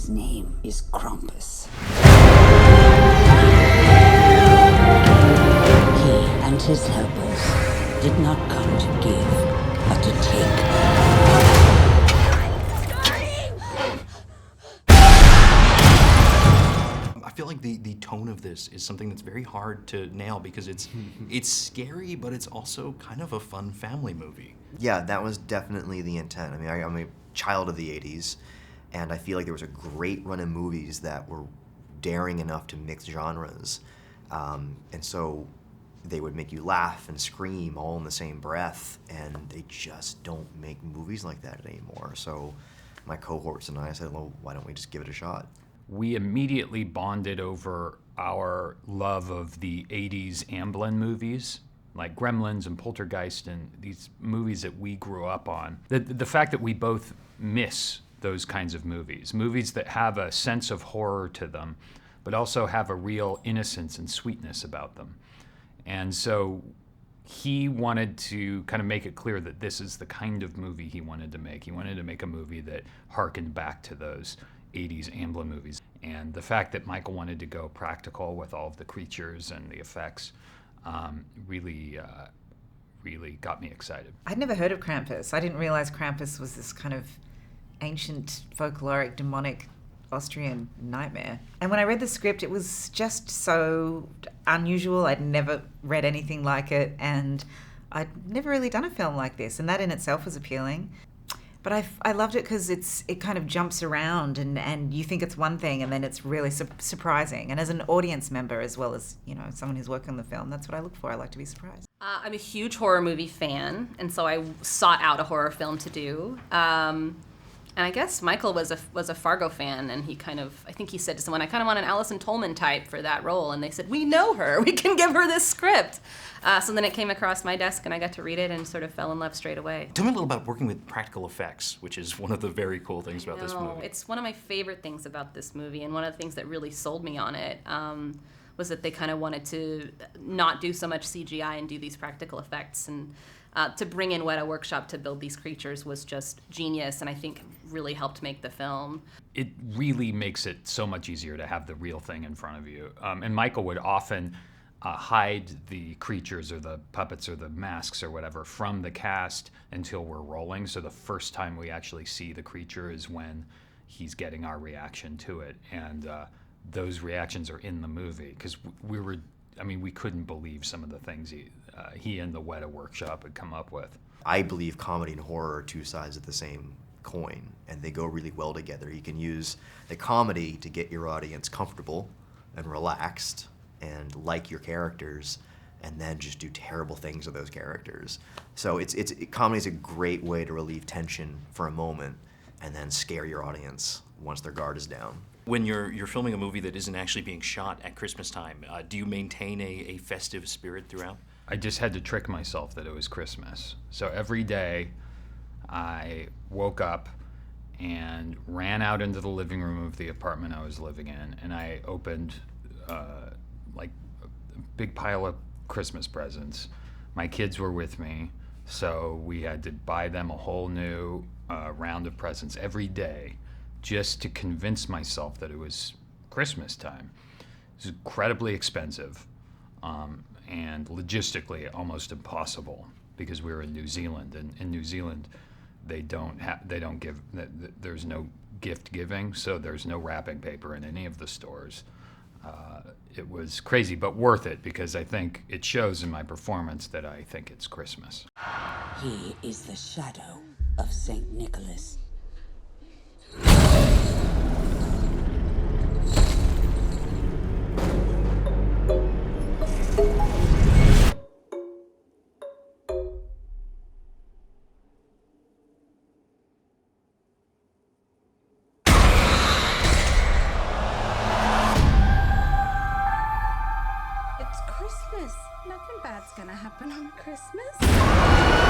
His name is Krampus. He and his helpers did not come to give, but to take. I feel like the tone of this is something that's very hard to nail because it's scary, but it's also kind of a fun family movie. Yeah, that was definitely the intent. I mean, I'm a child of the 80s, and I feel like there was a great run of movies that were daring enough to mix genres. And so they would make you laugh and scream all in the same breath, and they just don't make movies like that anymore. So my cohorts and I said, well, why don't we just give it a shot? We immediately bonded over our love of the 80s Amblin movies, like Gremlins and Poltergeist and these movies that we grew up on. The fact that we both miss those kinds of movies that have a sense of horror to them, but also have a real innocence and sweetness about them. And so he wanted to kind of make it clear that this is the kind of movie he wanted to make. He wanted to make a movie that harkened back to those 80s Amblin movies. And the fact that Michael wanted to go practical with all of the creatures and the effects really got me excited. I'd never heard of Krampus. I didn't realize Krampus was this kind of ancient, folkloric, demonic Austrian nightmare. And when I read the script, it was just so unusual. I'd never read anything like it, and I'd never really done a film like this, and that in itself was appealing. But I loved it because it kind of jumps around, and you think it's one thing, and then it's really surprising. And as an audience member, as well as someone who's working on the film, that's what I look for. I like to be surprised. I'm a huge horror movie fan, and so I sought out a horror film to do. And I guess Michael was a Fargo fan, and I think he said to someone, I kind of want an Allison Tolman type for that role. And they said, we know her. We can give her this script. So then it came across my desk, and I got to read it and sort of fell in love straight away. Tell me a little about working with practical effects, which is one of the very cool things about this movie. It's one of my favorite things about this movie, and one of the things that really sold me on it was that they kind of wanted to not do so much CGI and do these practical effects. And to bring in Weta Workshop to build these creatures was just genius, and I think really helped make the film. It really makes it so much easier to have the real thing in front of you. And Michael would often hide the creatures or the puppets or the masks or whatever from the cast until we're rolling. So the first time we actually see the creature is when he's getting our reaction to it. And those reactions are in the movie because we couldn't believe some of the things he and the Weta Workshop had come up with. I believe comedy and horror are two sides of the same coin, and they go really well together. You can use the comedy to get your audience comfortable and relaxed and like your characters, and then just do terrible things with those characters. So comedy is a great way to relieve tension for a moment and then scare your audience once their guard is down. When you're filming a movie that isn't actually being shot at Christmas time, do you maintain a festive spirit throughout? I just had to trick myself that it was Christmas. So every day I woke up and ran out into the living room of the apartment I was living in, and I opened like a big pile of Christmas presents. My kids were with me, so we had to buy them a whole new round of presents every day just to convince myself that it was Christmas time. It was incredibly expensive and logistically almost impossible because we were in New Zealand, and in New Zealand there's no gift giving, so there's no wrapping paper in any of the stores. It was crazy, but worth it because I think it shows in my performance that I think it's Christmas. He is the shadow of St. Nicholas. It's Christmas. Nothing bad's gonna happen on Christmas.